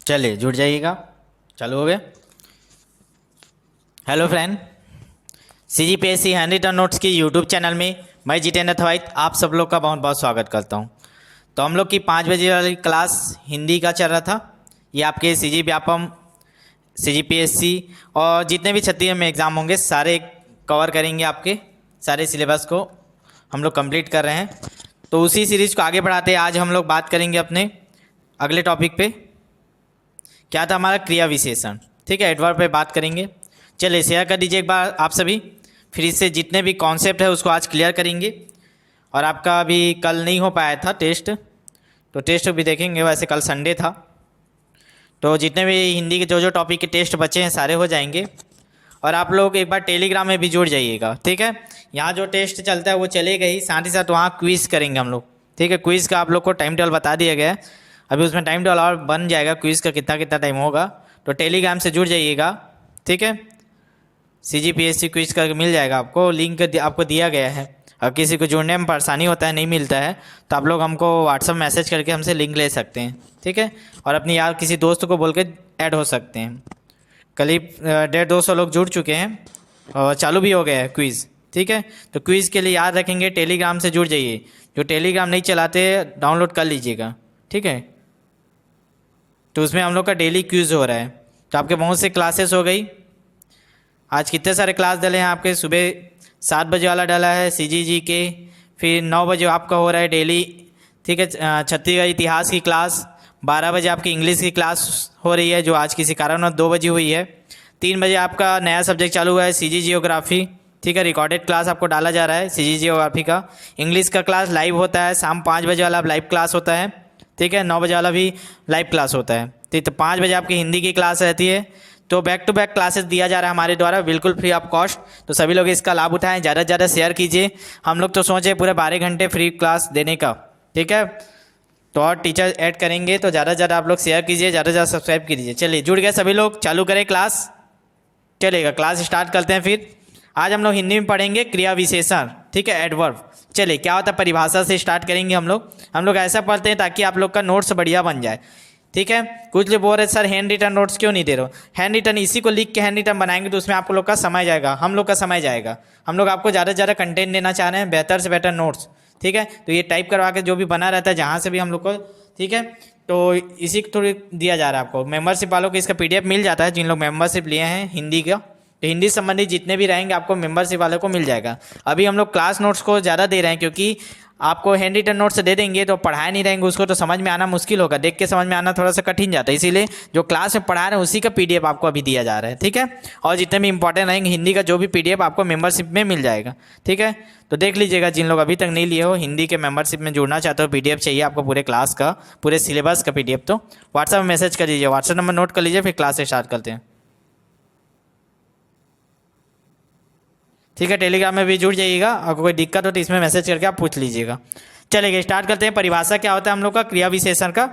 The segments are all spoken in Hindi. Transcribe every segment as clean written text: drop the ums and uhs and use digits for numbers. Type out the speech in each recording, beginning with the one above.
चलिए जुड़ जाइएगा। चालू हो गया। Hello friend, CGPSC hand written notes की यूट्यूब चैनल में मैं जितेंद्र थवाइट आप सब लोग का बहुत बहुत स्वागत करता हूं। तो हम लोग की 5 बजे वाली क्लास हिंदी का चल रहा था। ये आपके CG व्यापम, CGPSC और जितने भी छत्तीस में एग्ज़ाम होंगे सारे कवर करेंगे। आपके सारे सिलेबस को हम लोग कंप्लीट कर रहे हैं। तो उसी सीरीज़ को आगे बढ़ाते हैं आज हम लोग बात करेंगे अपने अगले टॉपिक पे। क्या था हमारा क्रिया विशेषण। ठीक है, एडवर्ब पे बात करेंगे। चलिए शेयर कर दीजिए एक बार आप सभी। फिर इससे जितने भी कॉन्सेप्ट है उसको आज क्लियर करेंगे। और आपका अभी कल नहीं हो पाया था टेस्ट, तो टेस्ट भी देखेंगे। वैसे कल संडे था, तो जितने भी हिंदी के जो टॉपिक के टेस्ट बचे हैं सारे हो जाएंगे। और आप लोग एक बार टेलीग्राम में भी जुड़ जाइएगा। ठीक है, यहाँ जो टेस्ट चलता है वो चलेगा ही, साथ ही साथ वहाँ क्विज़ करेंगे हम लोग। ठीक है, क्विज़ का आप लोग को टाइम टेबल बता दिया गया है। अभी उसमें टाइम टेबल और बन जाएगा, क्विज़ का कितना कितना टाइम होगा। तो टेलीग्राम से जुड़ जाइएगा। ठीक है, CGPSC क्विज का मिल जाएगा आपको, लिंक आपको दिया गया है। अगर किसी को जुड़ने में परेशानी होता है, नहीं मिलता है, तो आप लोग हमको व्हाट्सअप मैसेज करके हमसे लिंक ले सकते हैं। ठीक है, और अपनी यार किसी दोस्त को बोल के ऐड हो सकते हैं। करीब 150-200 लोग जुड़ चुके हैं और चालू भी हो गया है क्विज़। ठीक है, तो क्विज़ के लिए याद रखेंगे टेलीग्राम से जुड़ जाइए। जो टेलीग्राम नहीं चलाते डाउनलोड कर लीजिएगा। ठीक है, तो उसमें हम लोग का डेली क्विज हो रहा है। तो आपके बहुत से क्लासेस हो गई। आज कितने सारे क्लास डले हैं आपके। सुबह 7 बजे वाला डाला है CGG के, फिर 9 बजे आपका हो रहा है डेली। ठीक है, छत्तीसगढ़ इतिहास की क्लास। 12 बजे आपकी इंग्लिश की क्लास हो रही है, जो आज किसी कारण 2 बजे हुई है। 3 बजे आपका नया सब्जेक्ट चालू हुआ है CG जियोग्राफी। ठीक है, रिकॉर्डेड क्लास आपको डाला जा रहा है CG जियोग्राफी का। इंग्लिश का क्लास लाइव होता है, शाम 5 बजे वाला लाइव क्लास होता है। ठीक है, 9 बजे वाला भी लाइव क्लास होता है। ठीक, तो 5 बजे आपकी हिंदी की क्लास रहती है। तो बैक टू बैक क्लासेस दिया जा रहा है हमारे द्वारा, बिल्कुल फ्री ऑफ कॉस्ट। तो सभी लोग इसका लाभ उठाएं, ज़्यादा से ज़्यादा शेयर कीजिए। हम लोग तो सोचे पूरे 12 घंटे फ्री क्लास देने का। ठीक है, तो और टीचर ऐड करेंगे, तो ज़्यादा से ज़्यादा आप लोग शेयर कीजिए, ज़्यादा से ज़्यादा सब्सक्राइब कीजिए। चलिए जुड़ गए सभी लोग, चालू करें क्लास। चलेगा, क्लास स्टार्ट करते हैं। फिर आज हम लोग हिंदी में पढ़ेंगे क्रिया विशेषण। ठीक है, एडवर्ब। चलिए क्या होता है, परिभाषा से स्टार्ट करेंगे हम लोग ऐसा पढ़ते हैं ताकि आप लोग का नोट्स बढ़िया बन जाए। ठीक है, कुछ लोग बोल रहे सर हैंड रिटन नोट्स क्यों नहीं दे रहे हो। हैंड रिटन इसी को लिख के हैंड रिटन बनाएंगे तो उसमें आप लोग का समय जाएगा, हम लोग का समय जाएगा। हम लोग आपको ज़्यादा से ज़्यादा कंटेंट देना चाह रहे हैं, बेहतर से बेहतर नोट्स। ठीक है, तो ये टाइप करवा के जो भी बना रहता है जहाँ से भी हम लोग को। ठीक है, तो इसी को थोड़ी दिया जा रहा है आपको। मेंबरशिप वालों को इसका PDF मिल जाता है, जिन लोग मेंबरशिप लिए हैं हिंदी का। तो हिंदी संबंधी जितने भी रहेंगे आपको मेंबरशिप वाले को मिल जाएगा। अभी हम लोग क्लास नोट्स को ज़्यादा दे रहे हैं, क्योंकि आपको हैंड रिटन नोट्स दे देंगे तो पढ़ाए नहीं रहेंगे, उसको तो समझ में आना मुश्किल होगा, देख के समझ में आना थोड़ा सा कठिन जाता है। इसीलिए जो क्लास में पढ़ा रहे हैं उसी का PDF आपको अभी दिया जा रहा है। ठीक है, और जितने भी इंपॉर्टेंट रहेंगे हिंदी का जो भी PDF आपको मेंबरशिप में मिल जाएगा। ठीक है, तो देख लीजिएगा, जिन लोग अभी तक नहीं लिए हो, हिंदी के मेंबरशिप में जुड़ना चाहते हो, PDF चाहिए आपको पूरे क्लास का, पूरे सिलेबस का PDF, तो व्हाट्सएप में मैसेज कर दीजिए। व्हाट्सएप नंबर नोट कर लीजिए, फिर क्लास स्टार्ट करते हैं। ठीक है, टेलीग्राम में भी जुड़ जाइएगा। अगर कोई दिक्कत हो तो इसमें मैसेज करके आप पूछ लीजिएगा। चलिए स्टार्ट करते हैं। परिभाषा क्या होता है हम लोग का क्रिया विशेषण का।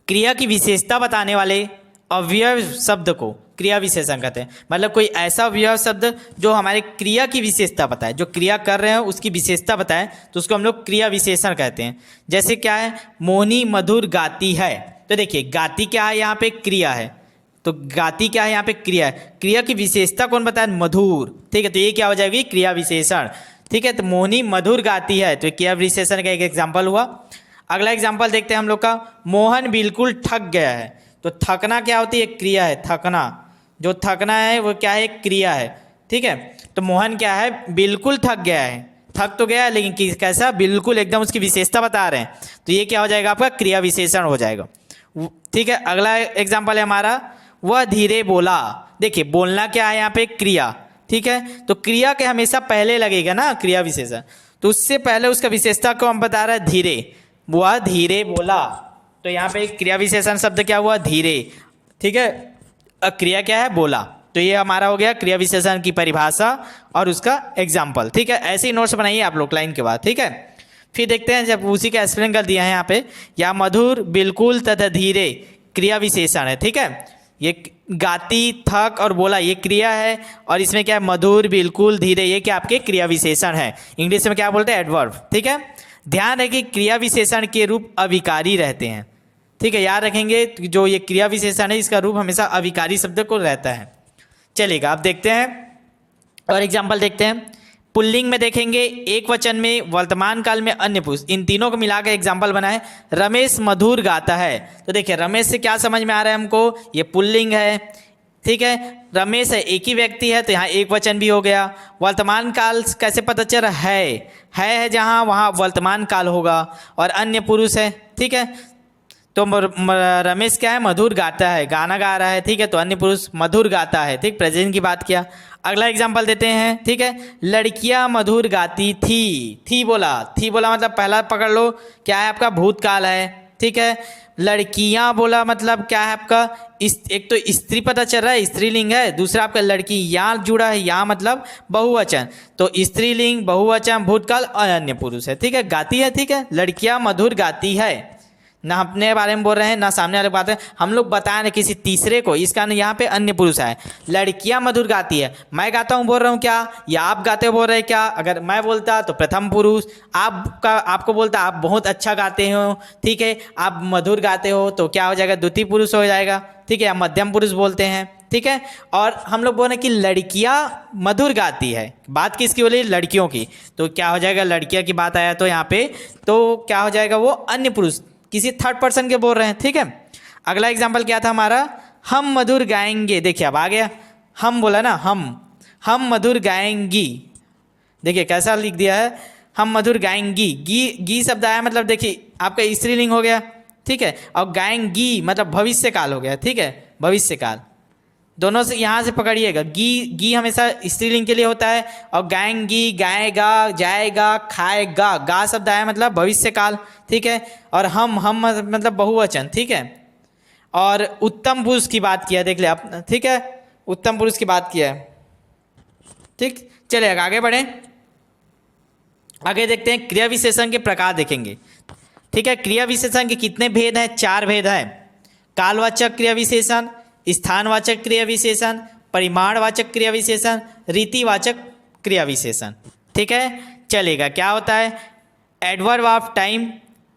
क्रिया की विशेषता बताने वाले अव्यय शब्द को क्रिया विशेषण कहते हैं। मतलब कोई ऐसा अव्यय शब्द जो हमारे क्रिया की विशेषता बताए, जो क्रिया कर रहे हैं उसकी विशेषता बताए, तो उसको हम लोग क्रिया विशेषण कहते हैं। जैसे क्या है, मोहिनी मधुर गाती है। तो देखिए गाती क्या है, यहाँ पे क्रिया है। तो गाती क्या है, यहाँ पे क्रिया है। क्रिया की विशेषता कौन बताया, मधुर। ठीक है, तो ये क्या हो जाएगी, क्रिया विशेषण। ठीक है, तो मोहिनी मधुर गाती है, तो क्रिया विशेषण का एक एग्जाम्पल हुआ। अगला एग्जाम्पल देखते हैं हम लोग का, मोहन बिल्कुल थक गया है। तो थकना क्या होती है, क्रिया है। थकना, जो थकना है वो क्या है, क्रिया है। ठीक है, तो मोहन क्या है, बिल्कुल थक गया है। थक तो गया है लेकिन कैसा, बिल्कुल एकदम उसकी विशेषता बता रहे हैं, तो ये क्या हो जाएगा, आपका क्रिया विशेषण हो जाएगा। ठीक है, अगला एग्जाम्पल है हमारा, वह धीरे बोला। देखिए बोलना क्या है, यहाँ पे क्रिया। ठीक है, तो क्रिया के हमेशा पहले लगेगा ना क्रिया विशेषण, तो उससे पहले उसका विशेषता को हम बता रहे हैं धीरे। वह धीरे बोला, तो यहाँ पे क्रिया विशेषण शब्द क्या हुआ, धीरे। ठीक है, क्रिया क्या है, बोला। तो ये हमारा हो गया क्रिया विशेषण की परिभाषा और उसका एग्जाम्पल। ठीक है, ऐसे ही नोट्स बनाइए आप लोग लाइन के बाद। ठीक है, फिर देखते हैं, जब उसी का एक्सप्लेन कर दिया है यहाँ पे, या मधुर बिल्कुल तथा धीरे क्रिया विशेषण है। ठीक है, ये गाती, थक और बोला ये क्रिया है, और इसमें क्या है, मधुर बिल्कुल धीरे, ये क्या आपके क्रिया विशेषण है। इंग्लिश में क्या बोलते हैं, एडवर्ब। ठीक है, ध्यान रहे कि क्रिया विशेषण के रूप अविकारी रहते हैं। ठीक है, याद रखेंगे जो ये क्रिया विशेषण है इसका रूप हमेशा अभिकारी शब्द को रहता है। चलिएगा अब देखते हैं और एग्जाम्पल देखते हैं। पुल्लिंग में देखेंगे एक वचन में वर्तमान काल में अन्य पुरुष, इन तीनों को मिलाकर एग्जाम्पल बना है। रमेश मधुर गाता है, तो देखिए रमेश से क्या समझ में आ रहा है हमको, ये पुल्लिंग है, ठीक है। रमेश है, एक ही व्यक्ति है तो यहाँ एक वचन भी हो गया। वर्तमान काल कैसे पता चल रहा है जहाँ वहाँ वर्तमान काल होगा, और अन्य पुरुष है, ठीक है। तो रमेश क्या है, मधुर गाता है, गाना गा रहा है, ठीक है, तो अन्य पुरुष मधुर गाता है, ठीक, प्रेजेंट की बात किया। अगला एग्जाम्पल देते हैं, ठीक है। लड़कियां मधुर गाती थी बोला मतलब पहला पकड़ लो क्या है आपका, भूतकाल है, ठीक है। लड़कियां बोला मतलब क्या है आपका, एक तो स्त्री पता चल रहा है, स्त्रीलिंग है, दूसरा आपका लड़की यहाँ जुड़ा है, यहाँ मतलब बहुवचन, तो स्त्रीलिंग बहुवचन भूतकाल और अन्य पुरुष है, ठीक है। गाती है, ठीक है, लड़कियां मधुर गाती है, ना अपने बारे में बोल रहे हैं ना सामने वाले बात है, हम लोग बता रहे किसी तीसरे को, इस कारण यहाँ पे अन्य पुरुष है। लड़कियां मधुर गाती है, मैं गाता हूँ बोल रहा हूँ क्या, या आप गाते हो बोल रहे हैं क्या। अगर मैं बोलता तो प्रथम पुरुष, आपको बोलता आप बहुत अच्छा गाते हो, ठीक है, आप मधुर गाते हो तो क्या हो जाएगा, द्वितीय पुरुष हो जाएगा, ठीक है, या मध्यम पुरुष बोलते हैं, ठीक है। और हम लोग बोल रहे हैं कि लड़कियां मधुर गाती है, बात किसकी हो रही है, लड़कियों की, तो क्या हो जाएगा, लड़कियां की बात आया तो यहाँ पे तो क्या हो जाएगा, वो अन्य पुरुष किसी थर्ड पर्सन के बोल रहे हैं, ठीक है। अगला एग्जाम्पल क्या था हमारा, हम मधुर गाएंगे, देखिए अब आ गया, हम बोला ना, हम मधुर गाएंगी, देखिए कैसा लिख दिया है, हम मधुर गाएंगी, गी शब्द आया मतलब देखिए आपका स्त्रीलिंग हो गया, ठीक है, और गाएंगी मतलब भविष्य काल हो गया, ठीक है, भविष्य काल, दोनों से यहाँ से पकड़िएगा, गी हमेशा स्त्रीलिंग के लिए होता है, और गाएंगी, गाएगा, जाएगा, खाएगा, गा शब्द आया मतलब भविष्य काल, ठीक है, और हम मतलब बहुवचन, ठीक है। और उत्तम पुरुष की बात किया, देख ले आप, ठीक है, उत्तम पुरुष की बात किया है, ठीक। चलिए आगे बढ़े, आगे देखते हैं क्रिया विशेषण के प्रकार देखेंगे, ठीक है। क्रिया विशेषण के कितने भेद हैं, 4 भेद हैं। कालवाचक क्रिया विशेषण, स्थानवाचक क्रिया विशेषण, परिमाणवाचक क्रिया विशेषण, रीतिवाचक क्रिया विशेषण, ठीक है। चलेगा क्या होता है, adverb of time,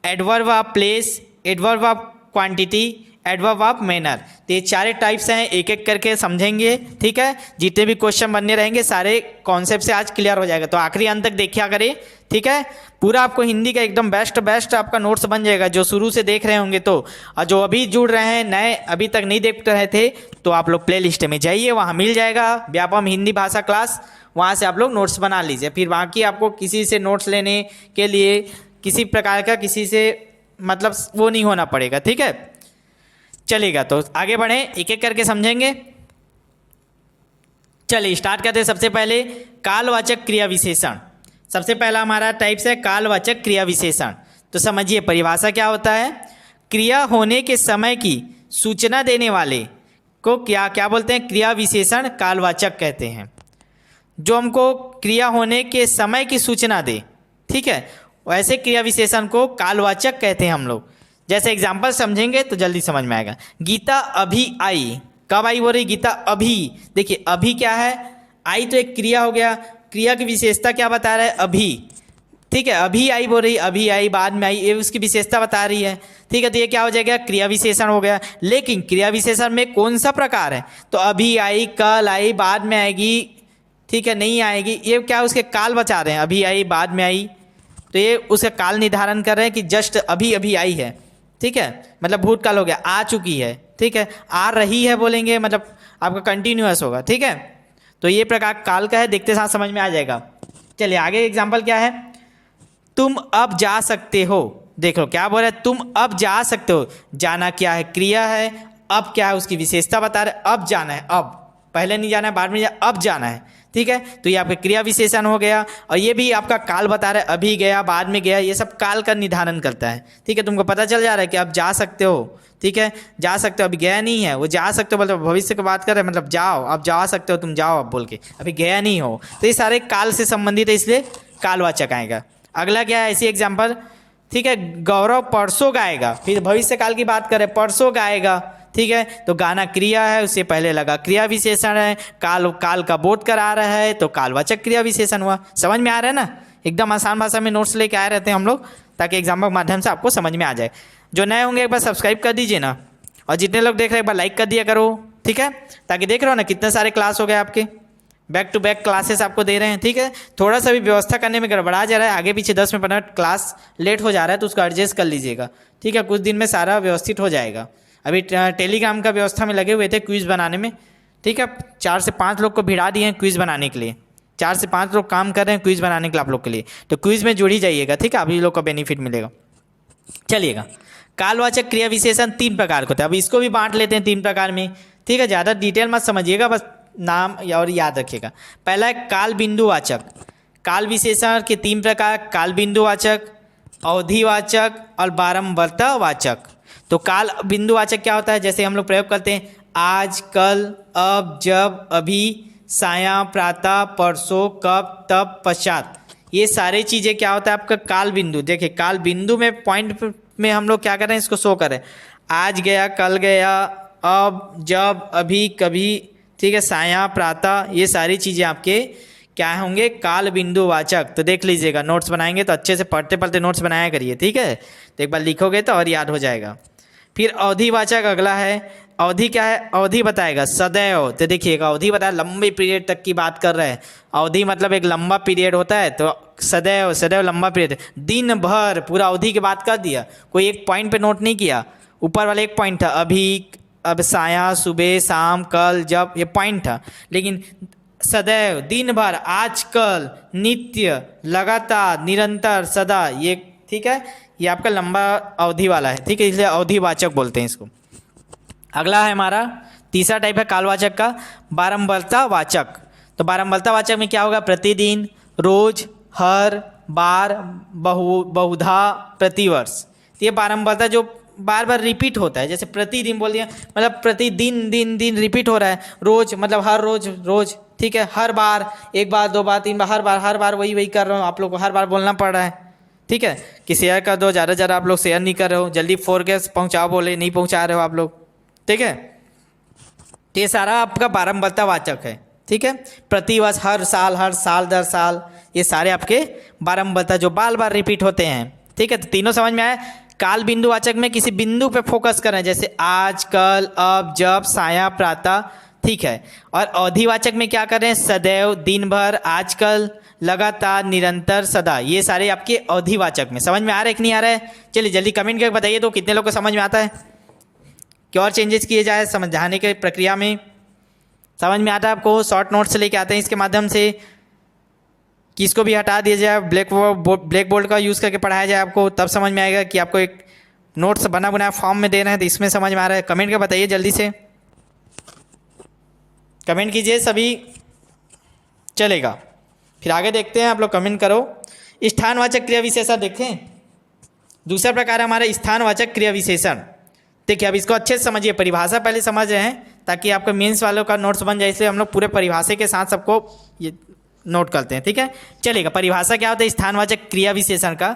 adverb of place, adverb of quantity, adverb of manner, तो ये 4 टाइप्स हैं, एक एक करके समझेंगे, ठीक है। जितने भी क्वेश्चन बनने रहेंगे सारे कॉन्सेप्ट से आज क्लियर हो जाएगा, तो आखिरी अंत तक देखिया करें, ठीक है। पूरा आपको हिंदी का एकदम बेस्ट आपका नोट्स बन जाएगा, जो शुरू से देख रहे होंगे तो, और जो अभी जुड़ रहे हैं नए, अभी तक नहीं देख रहे थे तो आप लोग प्ले लिस्ट में जाइए, वहाँ मिल जाएगा व्यापम हिंदी भाषा क्लास, वहाँ से आप लोग नोट्स बना लीजिए। फिर बाकी आपको किसी से नोट्स लेने के लिए किसी प्रकार का किसी से मतलब वो नहीं होना पड़ेगा, ठीक है। चलेगा तो आगे बढ़े, एक एक करके समझेंगे। चलिए स्टार्ट करते हैं। सबसे पहले कालवाचक क्रिया विशेषण, सबसे पहला हमारा टाइप्स है कालवाचक क्रिया विशेषण। तो समझिए परिभाषा क्या होता है, क्रिया होने के समय की सूचना देने वाले को क्या बोलते हैं, क्रिया विशेषण कालवाचक कहते हैं। जो हमको क्रिया होने के समय की सूचना दे, ठीक है, वैसे क्रिया विशेषण को कालवाचक कहते हैं हम लोग। जैसे एग्जाम्पल समझेंगे तो जल्दी समझ में आएगा। गीता अभी आई, कब आई बोल रही, गीता अभी, देखिए अभी क्या है, आई तो एक क्रिया हो गया, क्रिया की विशेषता क्या बता रहा है, अभी, ठीक है, अभी आई बोल रही, अभी आई, बाद में आई, ये उसकी विशेषता बता रही है, ठीक है। तो ये क्या हो जाएगा, क्रिया विशेषण हो गया। लेकिन क्रिया विशेषण में कौन सा प्रकार है, तो अभी आई, कल आई, बाद में आएगी, ठीक है, नहीं आएगी, ये क्या उसके काल बचा रहे हैं, अभी आई, बाद में आई, तो ये उसका काल निर्धारण कर रहे हैं कि जस्ट अभी अभी आई है, ठीक है, मतलब भूतकाल हो गया, आ चुकी है, ठीक है, आ रही है बोलेंगे मतलब आपका कंटिन्यूअस होगा, ठीक है। तो ये प्रकार काल का है, देखते साथ समझ में आ जाएगा। चलिए आगे एग्जाम्पल क्या है, तुम अब जा सकते हो, देखो क्या बोल रहा है, तुम अब जा सकते हो, जाना क्या है, क्रिया है, अब क्या है उसकी विशेषता बता रहे, अब जाना है, अब पहले नहीं जाना है, बाद में अब जाना है, ठीक है। तो ये आपका क्रिया विशेषण हो गया, और ये भी आपका काल बता रहा है, अभी गया, बाद में गया, ये सब काल का निर्धारण करता है, ठीक है। तुमको पता चल जा रहा है कि अब जा सकते हो, ठीक है, जा सकते हो, अभी गया नहीं है, वो जा सकते हो मतलब भविष्य की बात कर रहे हैं, मतलब जाओ, अब जा सकते हो, तुम जाओ अब बोल के, अभी गया नहीं हो, तो ये सारे काल से संबंधित है, इसलिए कालवाचक आएगा। अगला क्या है, ऐसी एग्जाम्पल, ठीक है, गौरव परसों गाएगा, फिर भविष्य काल की बात करें, परसों गाएगा, ठीक है, तो गाना क्रिया है, उससे पहले लगा क्रिया विशेषण है, काल का बोध करा रहा है, तो कालवाचक क्रिया विशेषण हुआ। समझ में आ रहा है ना, एकदम आसान भाषा में नोट्स लेके आए रहते हैं हम लोग, ताकि एग्जाम के माध्यम से आपको समझ में आ जाए। जो नए होंगे एक बार सब्सक्राइब कर दीजिए ना, और जितने लोग देख रहे हैं एक बार लाइक कर दिया करो, ठीक है, ताकि देख रहे हो ना कितने सारे क्लास हो गए आपके, बैक टू बैक क्लासेस आपको दे रहे हैं, ठीक है। थोड़ा सा भी व्यवस्था करने में गड़बड़ा जा रहा है, आगे पीछे 10 मिनट क्लास लेट हो जा रहा है तो उसको एडजस्ट कर लीजिएगा, ठीक है। कुछ दिन में सारा व्यवस्थित हो जाएगा। अभी टेलीग्राम का व्यवस्था में लगे हुए थे क्विज़ बनाने में, ठीक है। 4 से 5 लोग को भिड़ा दिए हैं क्विज़ बनाने के लिए, 4 से 5 लोग काम कर रहे हैं क्विज़ बनाने के लिए आप लोग के लिए, तो क्विज़ में जुड़ ही जाइएगा, ठीक है, आप ही लोग को बेनिफिट मिलेगा। चलिएगा, कालवाचक क्रिया विशेषण 3 प्रकार के होते हैं। अब इसको भी बांट लेते हैं 3 प्रकार में, ठीक है। ज़्यादा डिटेल मत समझिएगा, बस नाम और याद रखिएगा। पहला है काल बिंदुवाचक। काल विशेषण के 3 प्रकार, काल बिंदुवाचक, अवधिवाचक और बारंबारतावाचक। तो काल बिंदुवाचक क्या होता है, जैसे हम लोग प्रयोग करते हैं आज, कल, अब, जब, अभी, साया, प्रातः, परसों, कब, तब, पश्चात, ये सारी चीज़ें क्या होता है आपका काल बिंदु। देखिए काल बिंदु में पॉइंट में हम लोग क्या कर रहे हैं, इसको शो करें, आज गया, कल गया, अब, जब, अभी, कभी, ठीक है, साया, प्रातः, ये सारी चीज़ें आपके क्या होंगे, काल बिंदु वाचक। तो देख लीजिएगा, नोट्स बनाएंगे तो अच्छे से पढ़ते पढ़ते नोट्स बनाया करिए, ठीक है। तो एक बार लिखोगे तो और याद हो जाएगा। फिर अवधिवाचक अगला है। अवधि क्या है, अवधि बताएगा सदैव। तो देखिएगा अवधि बताया लंबे पीरियड तक की बात कर रहे हैं, अवधि मतलब एक लंबा पीरियड होता है, तो सदैव, सदैव लंबा पीरियड, दिन भर, पूरा अवधि की बात कर दिया, कोई एक पॉइंट पे नोट नहीं किया। ऊपर वाला एक पॉइंट था अभी, अब, साया, सुबह, शाम, कल, जब, ये पॉइंट था। लेकिन सदैव, दिन भर, आजकल, नित्य, लगातार, निरंतर, सदा, ये ठीक है, ये आपका लंबा अवधि वाला है, ठीक है, इसलिए अवधिवाचक बोलते हैं इसको। अगला है हमारा तीसरा टाइप है कालवाचक का, बारंबारतावाचक। तो बारंबारतावाचक में क्या होगा, प्रतिदिन, रोज, हर, बार, बहुधा, प्रतिवर्ष। तो ये बारंबारता जो बार बार रिपीट होता है, जैसे प्रतिदिन बोल दिया मतलब प्रतिदिन, दिन दिन रिपीट हो रहा है, रोज मतलब हर रोज रोज, ठीक है, हर बार, 1 बार 2 बार 3 बार, हर बार वही वही कर रहा हूँ, आप लोग को हर बार बोलना पड़ रहा है, ठीक है। कि शेयर कर दो, ज़्यादा ज़्यादा आप लोग शेयर नहीं कर रहे हो, जल्दी 4 के पहुँचाओ, बोले नहीं पहुँचा रहे हो आप लोग, ठीक है। तो ये सारा आपका बारंबारतावाचक है, ठीक है। प्रतिवर्ष, हर साल दर साल, ये सारे आपके बारंबारता जो बार बार रिपीट होते हैं, ठीक है। तो तीनों समझ में आया। काल बिंदुवाचक में किसी बिंदु पे फोकस कर रहे हैं, जैसे आज, कल, अब, जब, साया, प्रातः, ठीक है। और अवधिवाचक में क्या कर रहे हैं, सदैव, दिन भर, आजकल, लगातार, निरंतर, सदा, ये सारे आपके अवधिवाचक में। समझ में आ रहा है कि नहीं आ रहा है? चलिए जल्दी कमेंट करके बताइए तो कितने लोग को समझ में आता है, क्या और चेंजेस किए जाए समझाने के प्रक्रिया में। समझ में आता है आपको? शॉर्ट नोट से लेके आते हैं इसके माध्यम से, किसको भी हटा दिया जाए, ब्लैक बोर्ड का यूज़ करके पढ़ाया जाए आपको, तब समझ में आएगा कि आपको एक नोट्स बना बनाया फॉर्म में दे रहे हैं, तो इसमें समझ में आ रहा है। कमेंट कर बताइए जल्दी से, कमेंट कीजिए सभी, चलेगा। फिर आगे देखते हैं, आप लोग कमेंट करो। स्थानवाचक क्रिया विशेषण देखें, दूसरा प्रकार है हमारा स्थानवाचक क्रिया विशेषण। देखिए अब इसको अच्छे से समझिए, परिभाषा पहले समझ रहे हैं ताकि आपका मेंस वालों का नोट्स बन जाए, इसलिए हम लोग पूरे परिभाषा के साथ सबको ये नोट करते हैं, ठीक है। चलेगा, परिभाषा क्या होता है स्थानवाचक क्रिया विशेषण का,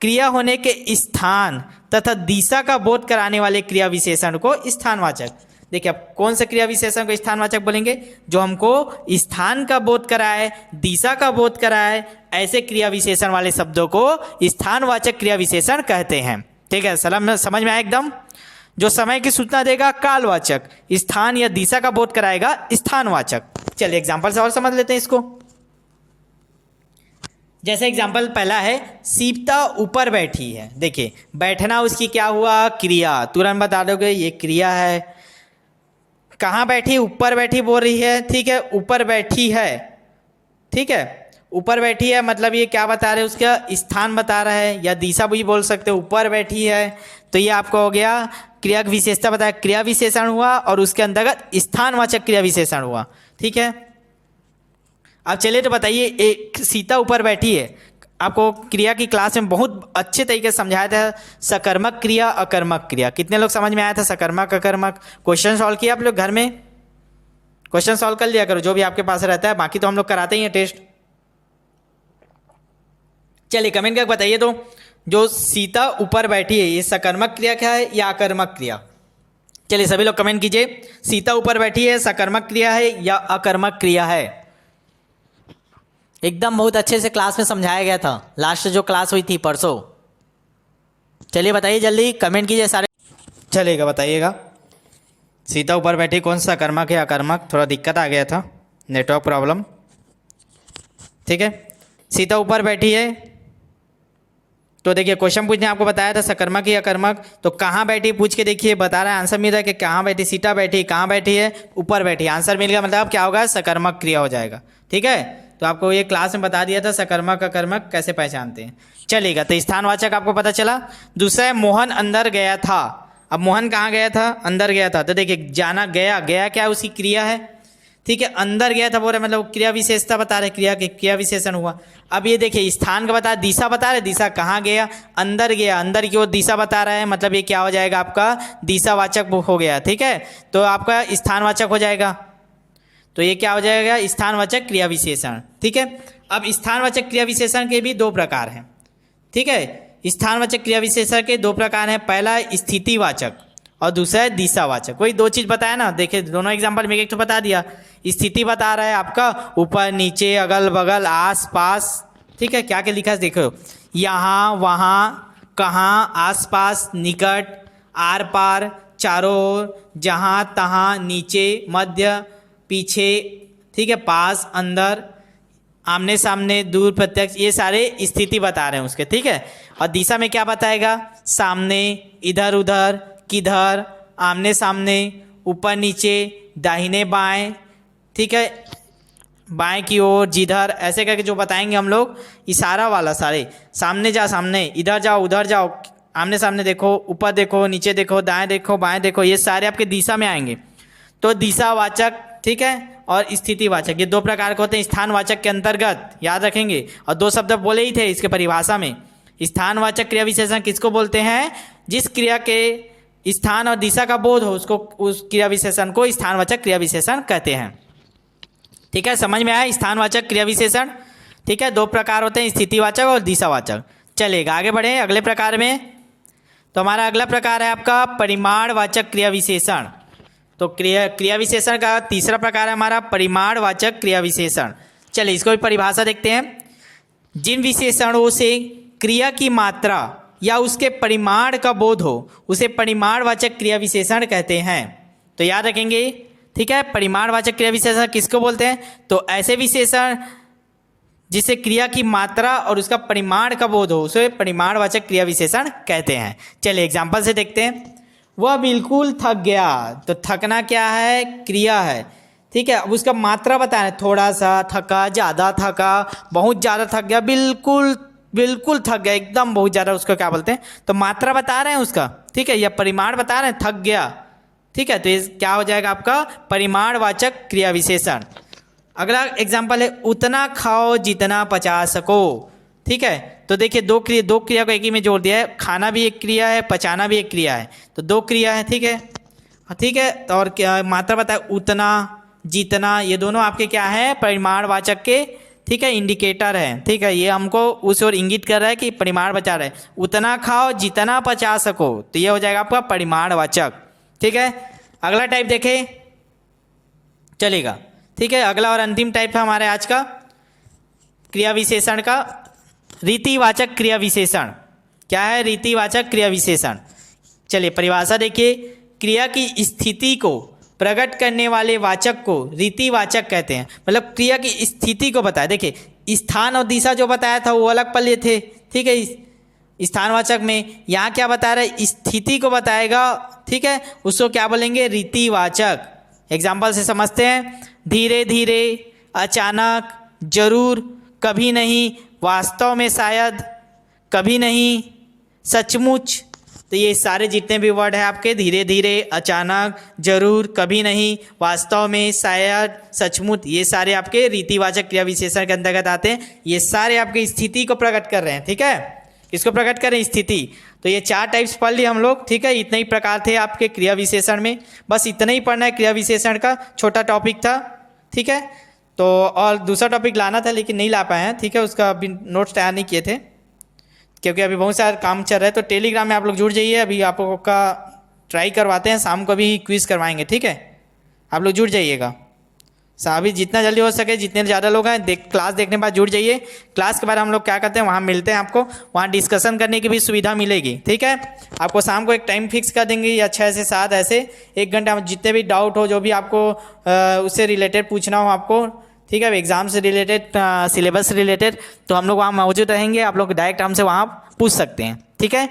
क्रिया होने के स्थान तथा दिशा का बोध कराने वाले क्रिया विशेषण को स्थानवाचक। देखिए अब कौन सा क्रिया विशेषण को स्थानवाचक बोलेंगे, जो हमको स्थान का बोध कराए, दिशा का बोध कराए, ऐसे क्रिया विशेषण वाले शब्दों को स्थानवाचक क्रिया विशेषण कहते हैं, ठीक है। समझ में आया एकदम। जो समय की सूचना देगा कालवाचक, स्थान या दिशा का बोध कराएगा स्थानवाचक। चलिए एग्जाम्पल से और समझ लेते हैं इसको। जैसे एग्जाम्पल पहला है, सीता ऊपर बैठी है। देखिए बैठना उसकी क्या हुआ, क्रिया, तुरंत बता दोगे ये क्रिया है। कहाँ बैठी, ऊपर बैठी बोल रही है, ठीक है, ऊपर बैठी है, ठीक है, ऊपर बैठी है मतलब ये क्या बता रहे हैं, उसका स्थान बता रहा है, या दिशा भी बोल सकते हो, ऊपर बैठी है। तो ये आपको हो गया क्रिया की विशेषता बताया, क्रिया विशेषण हुआ और उसके अंतर्गत स्थानवाचक क्रिया विशेषण हुआ, ठीक है। अब चलिए तो बताइए, एक सीता ऊपर बैठी है, आपको क्रिया की क्लास में बहुत अच्छे तरीके से समझाया था, सकर्मक क्रिया, अकर्मक क्रिया। कितने लोग समझ में आया था सकर्मक अकर्मक? क्वेश्चन सॉल्व किया आप लोग घर में? क्वेश्चन सॉल्व कर लिया करो जो भी आपके पास रहता है, बाकी तो हम लोग कराते ही हैं टेस्ट। चलिए कमेंट करके बताइए तो, जो सीता ऊपर बैठी है ये सकर्मक क्रिया क्या है या अकर्मक क्रिया? चलिए सभी लोग कमेंट कीजिए, सीता ऊपर बैठी है सकर्मक क्रिया है या अकर्मक क्रिया है? एकदम बहुत अच्छे से क्लास में समझाया गया था, लास्ट जो क्लास हुई थी परसों। चलिए बताइए जल्दी, कमेंट कीजिए सारे। चलेगा, बताइएगा। सीता ऊपर बैठी कौन सा कर्मक है अकर्मक? थोड़ा दिक्कत आ गया था, नेटवर्क प्रॉब्लम। ठीक है, सीता ऊपर बैठी है तो देखिए क्वेश्चन पूछने आपको बताया था सकर्मक या कर्मक, तो कहाँ बैठी पूछ के देखिए, बता रहा है आंसर मिल रहा है कि कहाँ बैठी, सीता बैठी, कहाँ बैठी है, ऊपर बैठी। आंसर मिल गया, मतलब क्या होगा, सकर्मक क्रिया हो जाएगा। ठीक है, तो आपको ये क्लास में बता दिया था सकर्मक अकर्मक कैसे पहचानते हैं। चलेगा, तो स्थानवाचक आपको पता चला। दूसरा है मोहन अंदर गया था। अब मोहन कहाँ गया था? अंदर गया था। तो देखिए जाना, गया, गया क्या उसकी क्रिया है। ठीक है, अंदर गया था बोल रहे, मतलब क्रिया विशेषता बता रहे, क्रिया के क्रिया विशेषण हुआ। अब ये देखिए स्थान का बता, दिशा बता रहे, दिशा कहाँ गया, अंदर गया, अंदर की ओर दिशा बता रहा है, मतलब ये क्या हो जाएगा आपका दिशावाचक हो गया। ठीक है, तो आपका स्थानवाचक हो जाएगा। तो ये क्या हो जाएगा, स्थानवाचक क्रिया विशेषण। ठीक है, अब स्थानवाचक क्रिया विशेषण के भी दो प्रकार हैं। ठीक है, स्थानवाचक क्रिया विशेषण के दो प्रकार हैं, पहला स्थितिवाचक और दूसरा है दिशावाचक। वही दो चीज बताया ना, देखिए दोनों एग्जांपल में एक तो बता दिया, स्थिति बता रहा है आपका ऊपर नीचे अगल बगल आस पास। ठीक है, क्या क्या लिखा है देखो, यहाँ वहाँ कहाँ आस पास निकट आर पार चारों ओर जहाँ तहाँ नीचे मध्य पीछे। ठीक है, पास अंदर आमने सामने दूर प्रत्यक्ष, ये सारे स्थिति बता रहे हैं उसके। ठीक है, और दिशा में क्या बताएगा, सामने इधर उधर किधर, आमने सामने ऊपर नीचे दाहिने बाएं। ठीक है, बाएं की ओर जिधर, ऐसे करके जो बताएंगे हम लोग इशारा वाला सारे, सामने जा सामने, इधर जाओ उधर जाओ, आमने सामने देखो, ऊपर देखो नीचे देखो, दाएं देखो बाएं देखो, ये सारे आपके दिशा में आएंगे। तो दिशावाचक, ठीक है, और स्थितिवाचक, ये दो प्रकार के होते हैं स्थानवाचक के अंतर्गत, याद रखेंगे। और दो शब्द बोले ही थे इसके परिभाषा में। स्थानवाचक क्रिया विशेषण किसको बोलते हैं, जिस क्रिया के स्थान और दिशा का बोध हो उसको, उस क्रिया विशेषण को स्थानवाचक क्रिया विशेषण कहते हैं। ठीक है, समझ में आया स्थानवाचक क्रिया विशेषण। ठीक है, दो प्रकार होते हैं, स्थितिवाचक और दिशावाचक। चलेगा, आगे बढ़े अगले प्रकार में। तो हमारा अगला प्रकार है आपका परिमाणवाचक क्रिया विशेषण। तो क्रिया विशेषण का तीसरा प्रकार है हमारा परिमाणवाचक क्रिया विशेषण। चलिए इसको भी परिभाषा देखते हैं। जिन विशेषणों से क्रिया की मात्रा या उसके परिमाण का बोध हो उसे परिमाणवाचक क्रिया विशेषण कहते हैं। तो याद रखेंगे। ठीक है, परिमाणवाचक क्रिया विशेषण किसको बोलते हैं, तो ऐसे विशेषण जिसे क्रिया की मात्रा और उसका परिमाण का बोध हो उसे परिमाणवाचक क्रिया विशेषण कहते हैं। चलिए एग्जाम्पल से देखते हैं। वह बिल्कुल थक गया, तो थकना क्या है, क्रिया है। ठीक है, अब उसका मात्रा बता रहे, थोड़ा सा थका, ज़्यादा थका, बहुत ज़्यादा थक गया, बिल्कुल बिल्कुल थक गया, एकदम बहुत ज़्यादा, उसको क्या बोलते हैं, तो मात्रा बता रहे हैं उसका। ठीक है, या परिमाण बता रहे हैं, थक गया। ठीक है, तो ये क्या हो जाएगा आपका परिमाणवाचक क्रिया विशेषण। अगला एग्जाम्पल है उतना खाओ जितना पचा सको। ठीक है, तो देखिए दो क्रिया को एक ही में जोड़ दिया है, खाना भी एक क्रिया है, पचाना भी एक क्रिया है, तो दो क्रिया है। ठीक है, ठीक है, तो और क्या मात्रा बताए, उतना जितना, ये दोनों आपके क्या है परिमाणवाचक के, ठीक है, इंडिकेटर है। ठीक है, ये हमको उस ओर इंगित कर रहा है कि परिमाण बचा रहा है। उतना खाओ जितना पचा सको, तो ये हो जाएगा आपका परिमाणवाचक। ठीक है, अगला टाइप देखें, चलेगा। ठीक है, अगला और अंतिम टाइप है हमारे आज का क्रिया विशेषण का रीतिवाचक क्रिया विशेषण। क्या है रीतिवाचक क्रिया विशेषण? चलिए परिभाषा देखिए। क्रिया की स्थिति को प्रकट करने वाले वाचक को रीतिवाचक कहते हैं, मतलब क्रिया की स्थिति को बताया। देखिए स्थान और दिशा जो बताया था वो अलग पल्ले थे। ठीक है, स्थानवाचक में यहाँ क्या बता रहा है, स्थिति को बताएगा। ठीक है, उसको क्या बोलेंगे, रीतिवाचक। एग्जाम्पल से समझते हैं। धीरे धीरे, अचानक, जरूर, कभी नहीं, वास्तव में, शायद, कभी नहीं, सचमुच। तो ये सारे जितने भी वर्ड हैं आपके, धीरे धीरे, अचानक, जरूर, कभी नहीं, वास्तव में, शायद, सचमुच, ये सारे आपके रीतिवाचक क्रिया विशेषण के अंतर्गत आते हैं। ये सारे आपके स्थिति को प्रकट कर रहे हैं। ठीक है, किसको प्रकट कर रहे हैं, स्थिति। तो ये चार टाइप्स पढ़ लिए हम लोग। ठीक है, इतने ही प्रकार थे आपके क्रिया विशेषण में, बस इतना ही पढ़ना है। क्रिया विशेषण का छोटा टॉपिक था। ठीक है, तो और दूसरा टॉपिक लाना था लेकिन नहीं ला पाए हैं। ठीक है, उसका अभी नोट्स तैयार नहीं किए थे क्योंकि अभी बहुत सारा काम चल रहा है। तो टेलीग्राम में आप लोग जुड़ जाइए, अभी आप लोगों का ट्राई करवाते हैं, शाम को भी क्विज़ करवाएंगे। ठीक है, आप लोग जुड़ जाइएगा। अभी जितना जल्दी हो सके, जितने ज़्यादा लोग हैं क्लास देखने के बाद जुड़ जाइए। क्लास के बाद हम लोग क्या करते हैं, वहाँ मिलते हैं, आपको वहाँ डिस्कशन करने की भी सुविधा मिलेगी। ठीक है, आपको शाम को एक टाइम फिक्स कर देंगे या 6 से 7 ऐसे 1 घंटा में जितने भी डाउट हो, जो भी आपको उससे रिलेटेड पूछना हो आपको, ठीक है, एग्ज़ाम से रिलेटेड, सिलेबस से रिलेटेड, तो हम लोग वहाँ मौजूद रहेंगे। आप लोग डायरेक्ट हमसे वहाँ पूछ सकते हैं। ठीक है,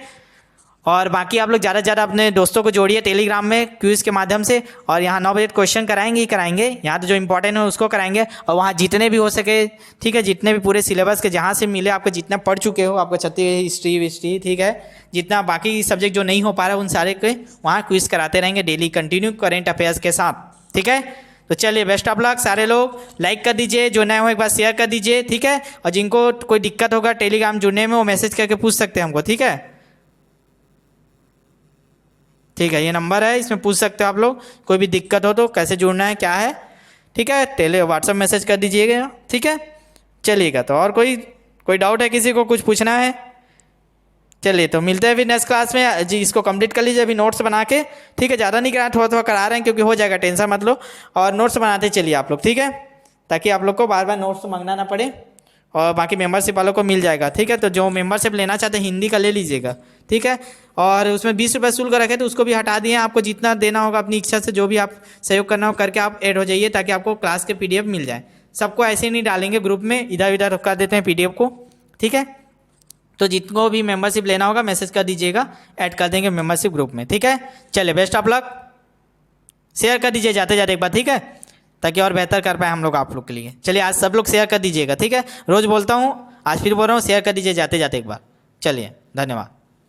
और बाकी आप लोग ज़्यादा से ज़्यादा अपने दोस्तों को जोड़िए टेलीग्राम में क्विज़ के माध्यम से। और यहाँ 9 बजे क्वेश्चन कराएंगे ही कराएंगे, यहाँ तो जो इंपॉर्टेंट है उसको कराएंगे। और वहाँ जितने भी हो सके, ठीक है, जितने भी पूरे सिलेबस के जहाँ से मिले आपको, जितना पढ़ चुके हो, आपको छत्तीस हिस्ट्री, ठीक है, जितना बाकी सब्जेक्ट जो नहीं हो पा रहा है उन सारे के वहाँ क्विज़ कराते रहेंगे डेली कंटिन्यू करेंट अफेयर्स के साथ। ठीक है, तो चलिए बेस्ट ऑफ लक। सारे लोग लाइक कर दीजिए, जो नए हो एक बार शेयर कर दीजिए। ठीक है, और जिनको कोई दिक्कत होगा टेलीग्राम जुड़ने में वो मैसेज करके पूछ सकते हैं हमको। ठीक है, ठीक है, ये नंबर है, इसमें पूछ सकते हो आप लोग, कोई भी दिक्कत हो तो कैसे जुड़ना है क्या है। ठीक है, व्हाट्सअप मैसेज कर दीजिएगा। ठीक है, चलिएगा। तो और कोई डाउट है, किसी को कुछ पूछना है? चलिए, तो मिलते हैं फिर नेक्स्ट क्लास में जी। इसको कंप्लीट कर लीजिए अभी नोट्स बना के। ठीक है, ज़्यादा नहीं करा, थोड़ा थोड़ा करा रहे हैं क्योंकि हो जाएगा, टेंशन मत लो। और नोट्स बनाते चलिए आप लोग, ठीक है, ताकि आप लोग को बार बार नोट्स मांगना ना पड़े। और बाकी मेंबरशिप वालों को मिल जाएगा। ठीक है, तो जो मेंबरशिप लेना चाहते हैं हिंदी का ले लीजिएगा। ठीक है, और उसमें 20 रुपये शुल्क रखे तो उसको भी हटा दिए। आपको जितना देना होगा अपनी इच्छा से, जो भी आप सहयोग करना हो करके आप ऐड हो जाइए, ताकि आपको क्लास के PDF मिल जाए। सबको ऐसे नहीं डालेंगे ग्रुप में, इधर उधर कर देते हैं PDF को। ठीक है, तो जिनको भी मेंबरशिप लेना होगा मैसेज कर दीजिएगा, ऐड कर देंगे मेंबरशिप ग्रुप में। ठीक है, चलिए बेस्ट ऑफ लक। शेयर कर दीजिए जाते जाते एक बार, ठीक है, ताकि और बेहतर कर पाए हम लोग आप लोग के लिए। चलिए, आज सब लोग शेयर कर दीजिएगा। ठीक है, रोज़ बोलता हूँ, आज फिर बोल रहा हूँ, शेयर कर दीजिए जाते जाते एक बार। चलिए, धन्यवाद।